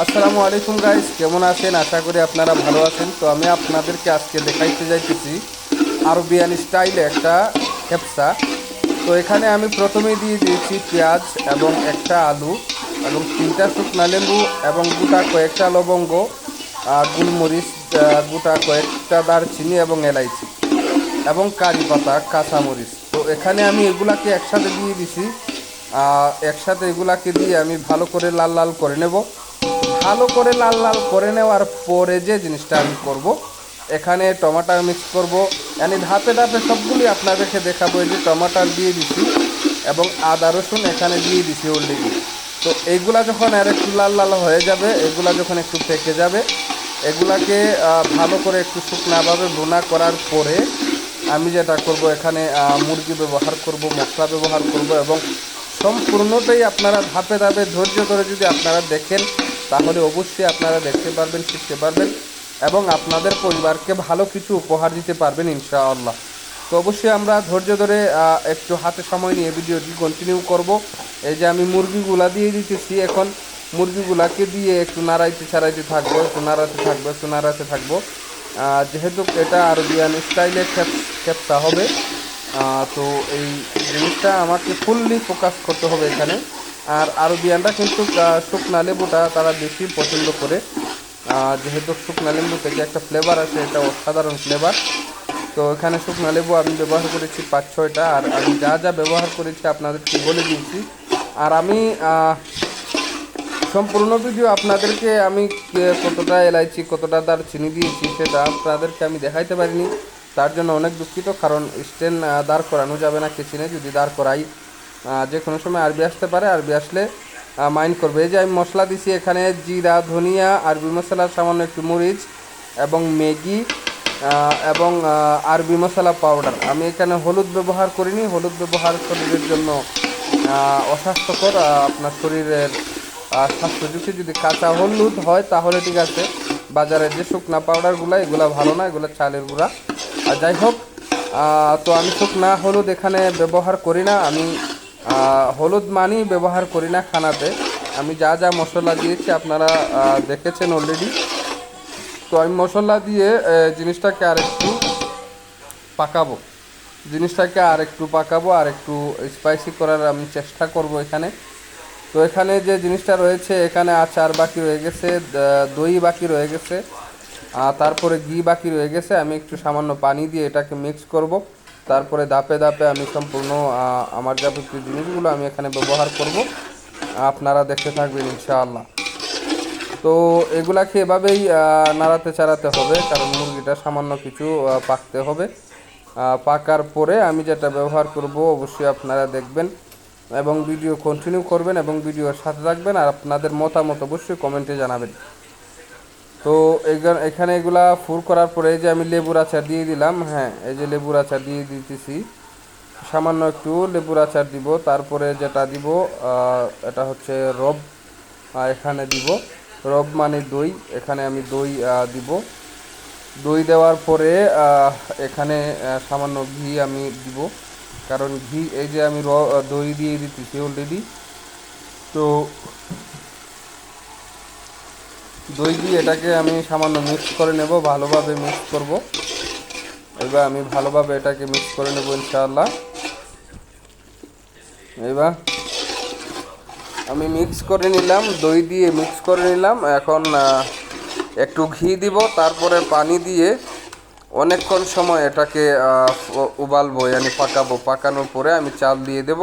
আসসালামু আলাইকুম গাইস, কেমন আছেন? আশা করি আপনারা ভালো আছেন। তো আমি আপনাদেরকে আজকে দেখাইতে যাইতেছি আরবিয়ান স্টাইলে একটা খেপসা। তো এখানে আমি প্রথমেই দিয়ে দিয়েছি পেঁয়াজ এবং একটা আলু এবং তিনটা শুকনা লেবু এবং গোটা কয়েকটা লবঙ্গ, গোলমরিচ, গোটা কয়েকটা দারচিনি এবং এলাইচি এবং কারি পাতা, কাঁচামরিচ। তো এখানে আমি এগুলাকে একসাথে দিয়ে দিছি। একসাথে এগুলাকে দিয়ে আমি ভালো করে লাল লাল করে নেব। ভালো করে লাল লাল করে নেওয়ার পরে যে জিনিসটা আমি করব, এখানে টমাটার মিক্স করব। মানে ধাপে ধাপে সবগুলি আপনাদেরকে দেখাবো। এই যে টমাটার দিয়ে দিছি এবং আদা রসুন এখানে দিয়ে দিছি অলরেডি। তো এইগুলা যখন আর একটু লাল লাল হয়ে যাবে, এগুলা যখন একটু পেকে যাবে, এগুলাকে ভালো করে একটু শুকনাভাবে ভুনা করার পরে আমি যেটা করব, এখানে মুরগি ব্যবহার করব, মশলা ব্যবহার করব এবং সম্পূর্ণটাই আপনারা ধাপে ধাপে ধৈর্য ধরে যদি আপনারা দেখেন, তাহলে অবশ্যই আপনারা দেখতে পারবেন, শিখতে পারবেন এবং আপনাদের পরিবারকে ভালো কিছু উপহার দিতে পারবেন ইনশাআল্লাহ। তো অবশ্যই আমরা ধৈর্য ধরে একটু হাতে সময় নিয়ে ভিডিওটি কন্টিনিউ করব। এই যে আমি মুরগিগুলা দিয়ে দিতেছি, এখন মুরগিগুলাকে দিয়ে একটু নাড়াইতে ছাড়াইতে থাকবো, একটু নাড়াতে থাকবো, একটু নাড়াতে থাকবো। যেহেতু এটা আরবিয়ান স্টাইলে খেপসা হবে, তো এই জিনিসটা আমাকে ফুললি ফোকাস করতে হবে এখানে। আর আরবিয়ানরা কিন্তু শুকনা লেবুটা তারা বেশি পছন্দ করে, যেহেতু শুকনা লেবু থেকে একটা ফ্লেভার আসে, এটা অসাধারণ ফ্লেভার। তো এখানে শুকনা লেবু আমি ব্যবহার করেছি 5-6টা, আর আমি যা যা ব্যবহার করেছি আপনাদেরকে বলে দিয়েছি। আর আমি সম্পূর্ণ ভিডিও আপনাদেরকে আমি কতটা এলাইচি কতটা দারচিনি দিয়েছি সেটা আপনাদেরকে আমি দেখাইতে পারিনি। তার জন্য অনেক দুঃখিত, কারণ স্ট্যান্ড দাঁড় করানো যাবে না কিচেনে। যদি দাঁড় করাই যে কোনো সময় আরবি আসতে পারে, আরবি আসলে মাইন্ড করবে। এই যে আমি মশলা দিছি এখানে জিরা, ধনিয়া, আরবি মশলা, সামান্য একটু মরিচ এবং ম্যাগি এবং আরবি মশলা পাউডার। আমি এখানে হলুদ ব্যবহার করিনি। হলুদ ব্যবহার শরীরের জন্য অস্বাস্থ্যকর। আপনার শরীরের স্বাস্থ্য ঝুঁকি। যদি কাঁচা হলুদ হয় তাহলে ঠিক আছে, বাজারের যে শুকনা পাউডারগুলো এগুলো ভালো না, এগুলো চালের গুঁড়া। আর যাই হোক, তো আমি শুকনা হলুদ এখানে ব্যবহার করি না। আমি হলুদ মানি ব্যবহার করি না খানাতে। আমি যা যা মশলা দিয়েছি আপনারা দেখেছেন অলরেডি। তো আমি মশলা দিয়ে জিনিসটাকে আরেকটু পাকাবো, আর একটু স্পাইসি করার আমি চেষ্টা করব এখানে। তো এখানে যে জিনিসটা রয়েছে, এখানে আচার বাকি রয়ে গেছে, দই বাকি রয়ে গেছে, তারপরে ঘি বাকি রয়ে গেছে। আমি একটু সামান্য পানি দিয়ে এটাকে মিক্স করব। তারপরে ধাপে ধাপে আমি সম্পূর্ণ আমার যাবতীয় জিনিসগুলো আমি এখানে ব্যবহার করব। আপনারা দেখতে থাকবেন ইনশাআল্লাহ। তো এগুলাকে এভাবেই নাড়াতে চাড়াতে হবে, কারণ মুরগিটা সামান্য কিছু পাকতে হবে। পাকার পরে আমি যেটা ব্যবহার করব অবশ্যই আপনারা দেখবেন এবং ভিডিও কন্টিনিউ করবেন এবং ভিডিওর সাথে থাকবেন। আর আপনাদের মতামত অবশ্যই কমেন্টে জানাবেন। তো এখানে এগুলা ফুর করার পরে এই যে আমি লেবুর আচার দিয়ে দিলাম। হ্যাঁ, এই যে লেবুর আচার দিয়ে দিতেছি, সামান্য একটু লেবুর আচার দিব। তারপরে যেটা দিব এটা হচ্ছে রব, এখানে দিব রব মানে দই। এখানে আমি দই দিব। দই দেওয়ার পরে এখানে সামান্য ঘি আমি দিব, কারণ ঘি, এই যে আমি দই দিয়ে দিতেছি অলরেডি। তো দই দিয়ে এটাকে আমি সামান্য মিক্স করে নেব, ভালোভাবে মিক্স করব। এবার আমি ভালোভাবে এটাকে মিক্স করে নেব ইনশাআল্লাহ। এবার আমি মিক্স করে নিলাম, দই দিয়ে মিক্স করে নিলাম। এখন একটু ঘি দিব, তারপরে পানি দিয়ে অনেকক্ষণ সময় এটাকে উবালবো, মানে পাকাবো। পাকানোর পরে আমি চাল দিয়ে দেব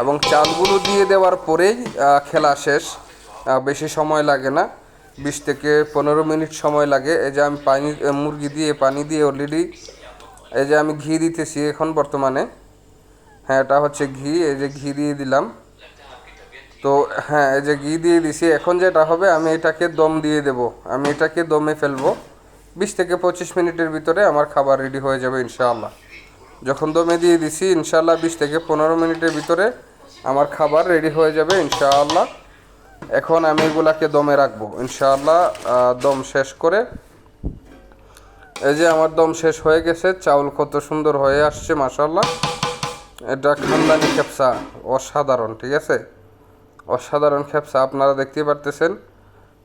এবং চালগুলো দিয়ে দেওয়ার পরেই খেলা শেষ। বেশি সময় লাগে না, 20 থেকে 15 মিনিট সময় লাগে। এই যে আমি মুরগি দিয়ে পানি দিয়ে অলরেডি, এই যে আমি ঘি দিতেছি এখন বর্তমানে। হ্যাঁ, এটা হচ্ছে ঘি। এই যে ঘি দিয়ে দিলাম। তো হ্যাঁ, এই যে ঘি দিয়ে দিছি। এখন যেটা হবে, আমি এটাকে দম দিয়ে দেব। আমি এটাকে দমে ফেলবো। 20 থেকে 25 মিনিটের ভিতরে আমার খাবার রেডি হয়ে যাবে ইনশাআল্লাহ। যখন দমে দিয়ে দিছি, ইনশাআল্লাহ 20 থেকে 15 মিনিটের ভিতরে আমার খাবার রেডি হয়ে যাবে ইনশাআল্লাহ। এখন আমি এগুলাকে দমে রাখবো ইনশাআল্লাহ। দম শেষ করে, এই যে আমার দম শেষ হয়ে গেছে। চাউল কত সুন্দর হয়ে আসছে মাশাআল্লাহ। এটা খানদানি খেপসা, অসাধারণ। ঠিক আছে, অসাধারণ খেপসা, আপনারা দেখতেই পারতেছেন।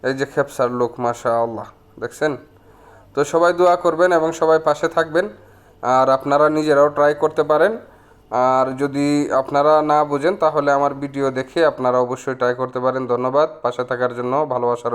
এই যে খেপসার লোক, মাশাআল্লাহ, দেখছেন? তো সবাই দোয়া করবেন এবং সবাই পাশে থাকবেন, আর আপনারা নিজেরাও ট্রাই করতে পারেন। আর যদি আপনারা না বুঝেন তাহলে আমার ভিডিও দেখে আপনারা অবশ্যই ট্রাই করতে পারেন। ধন্যবাদ পাশে থাকার জন্য, ভালোবাসার